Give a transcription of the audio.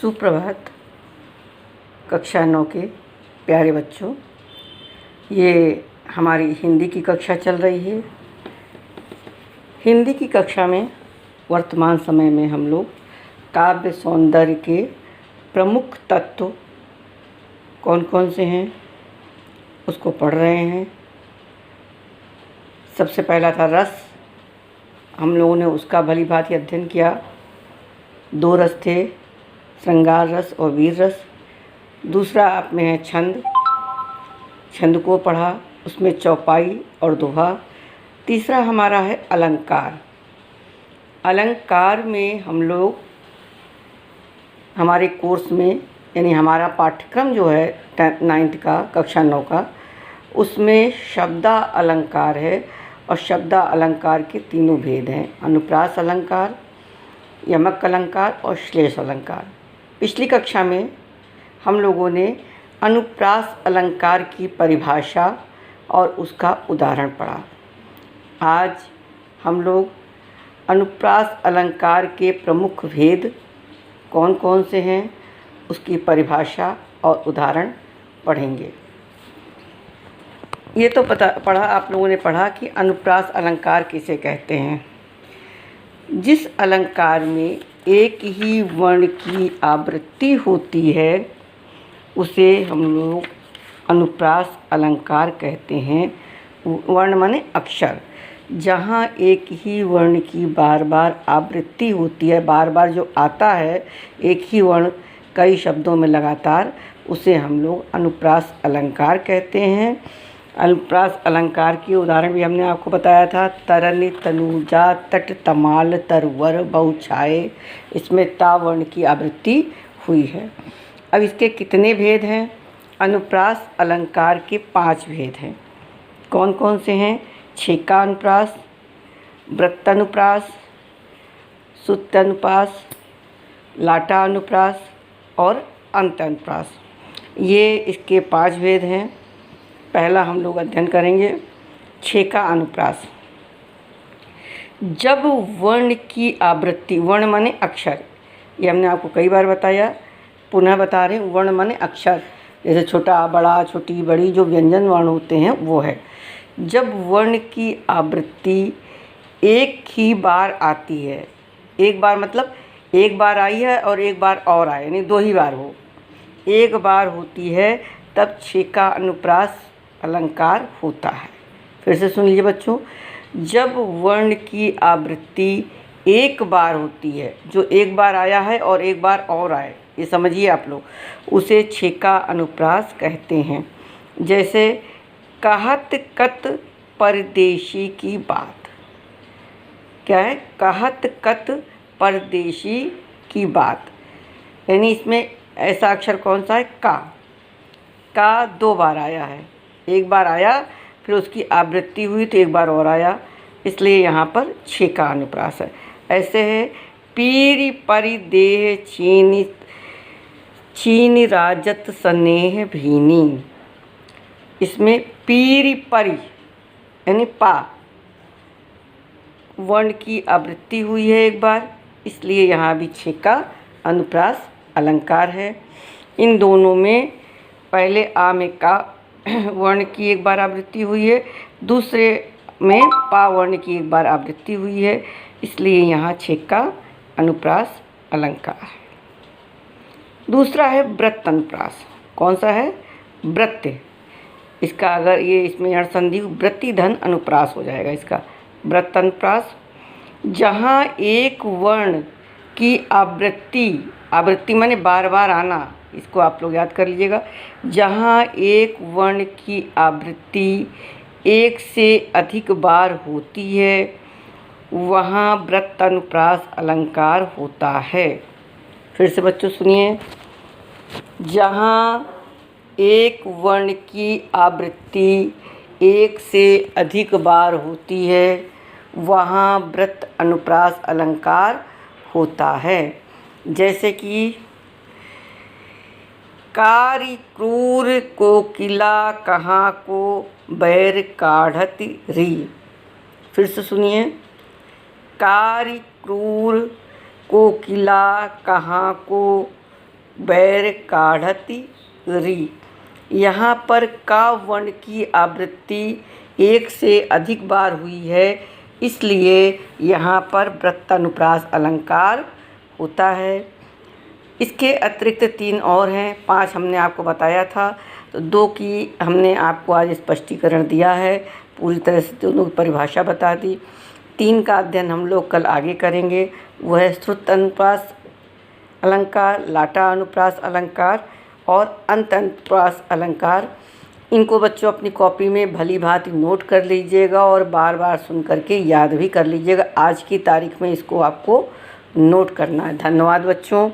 सुप्रभात कक्षा 9 के प्यारे बच्चों। ये हमारी हिंदी की कक्षा चल रही है। हिंदी की कक्षा में वर्तमान समय में हम लोग काव्य सौंदर्य के प्रमुख तत्व कौन कौन से हैं उसको पढ़ रहे हैं। सबसे पहला था रस। हम लोगों ने उसका भली भांति अध्ययन किया। 2 रस थे, श्रृंगार रस और वीर रस। दूसरा आप में है छंद। छंद को पढ़ा, उसमें चौपाई और दोहा। तीसरा हमारा है अलंकार। अलंकार में हम लोग हमारे कोर्स में यानी हमारा पाठ्यक्रम जो है 9th का कक्षा 9 का, उसमें शब्दा अलंकार है और शब्दा अलंकार के 3 भेद हैं, अनुप्रास अलंकार, यमक अलंकार और श्लेष अलंकार। पिछली कक्षा में हम लोगों ने अनुप्रास अलंकार की परिभाषा और उसका उदाहरण पढ़ा। आज हम लोग अनुप्रास अलंकार के प्रमुख भेद कौन कौन से हैं उसकी परिभाषा और उदाहरण पढ़ेंगे। ये तो पढ़ा आप लोगों ने पढ़ा कि अनुप्रास अलंकार किसे कहते हैं। जिस अलंकार में एक ही वर्ण की आवृत्ति होती है उसे हम लोग अनुप्रास अलंकार कहते हैं। वर्ण माने अक्षर। जहाँ एक ही वर्ण की बार बार आवृत्ति होती है, बार बार जो आता है एक ही वर्ण कई शब्दों में लगातार, उसे हम लोग अनुप्रास अलंकार कहते हैं। अनुप्रास अलंकार की उदाहरण भी हमने आपको बताया था। तरन, तनुजा, तट, तमाल, तरवर, बहुछाए, इसमें ता वर्ण की आवृत्ति हुई है। अब इसके कितने भेद हैं? अनुप्रास अलंकार के 5 भेद हैं। कौन कौन से हैं? छेका अनुप्रास, वृत्तानुप्रास, सुत्तानुप्रास, लाटा अनुप्रास और अंत अनुप्रास। ये इसके 5 भेद हैं। पहला हम लोग अध्ययन करेंगे छेका अनुप्रास। जब वर्ण की आवृत्ति, वर्ण माने अक्षर, ये हमने आपको कई बार बताया, पुनः बता रहे हैं। वर्ण माने अक्षर, जैसे छोटा बड़ा, छोटी बड़ी, जो व्यंजन वर्ण होते हैं वो है। जब वर्ण की आवृत्ति एक ही बार आती है, एक बार मतलब एक बार आई है और एक बार और आए, यानी 2 ही बार हो, एक बार होती है, तब छेका अनुप्रास अलंकार होता है। फिर से सुन लीजिए बच्चों। जब वर्ण की आवृत्ति एक बार होती है, जो एक बार आया है और एक बार और आए, ये समझिए आप लोग, उसे छेका अनुप्रास कहते हैं। जैसे कहत कत परदेशी की बात। क्या है? कहत कत परदेशी की बात, यानी इसमें ऐसा अक्षर कौन सा है? का 2 बार आया है। एक बार आया, फिर उसकी आवृत्ति हुई तो एक बार और आया, इसलिए यहाँ पर छेका अनुप्रास है। ऐसे है पीरी परि देह चीनी राजत स्नेह भीनी। इसमें पीरी परि यानी पा वर्ण की आवृत्ति हुई है एक बार, इसलिए यहाँ भी छेका अनुप्रास अलंकार है। इन दोनों में पहले आ में का वर्ण की एक बार आवृत्ति हुई है, दूसरे में पा वर्ण की एक बार आवृत्ति हुई है, इसलिए यहाँ छेका अनुप्रास अलंकार है। दूसरा है वृत्त अनुप्रास। कौन सा है? वृत्त। इसका अगर ये इसमें यण संधि वृत्ति धन अनुप्रास हो जाएगा इसका। वृत्त अनुप्रास, जहाँ एक वर्ण की आवृत्ति माने बार बार आना, इसको आप लोग याद कर लीजिएगा। जहाँ एक वर्ण की आवृत्ति एक से अधिक बार होती है वहाँ वृत्त अनुप्रास अलंकार होता है। फिर से बच्चों सुनिए। जहाँ एक वर्ण की आवृत्ति एक से अधिक बार होती है वहाँ वृत्त अनुप्रास अलंकार होता है। जैसे कि कारी क्रूर कोकिला कहाँ को बैर काढ़त री। फिर से सुनिए। कारी क्रूर कोकिला कहाँ को बैर काढ़ति री। यहाँ पर का वर्ण की आवृत्ति एक से अधिक बार हुई है, इसलिए यहाँ पर वृत्तानुप्रास अलंकार होता है। इसके अतिरिक्त 3 और हैं, 5 हमने आपको बताया था, तो 2 की हमने आपको आज स्पष्टीकरण दिया है, पूरी तरह से दोनों की परिभाषा बता दी। 3 का अध्ययन हम लोग कल आगे करेंगे, वह है श्रुत अनुप्रास अलंकार, लाटा अनुप्रास अलंकार और अंत अनुप्रास अलंकार। इनको बच्चों अपनी कॉपी में भली भांति नोट कर लीजिएगा और बार बार सुन करके याद भी कर लीजिएगा। आज की तारीख में इसको आपको नोट करना है। धन्यवाद बच्चों।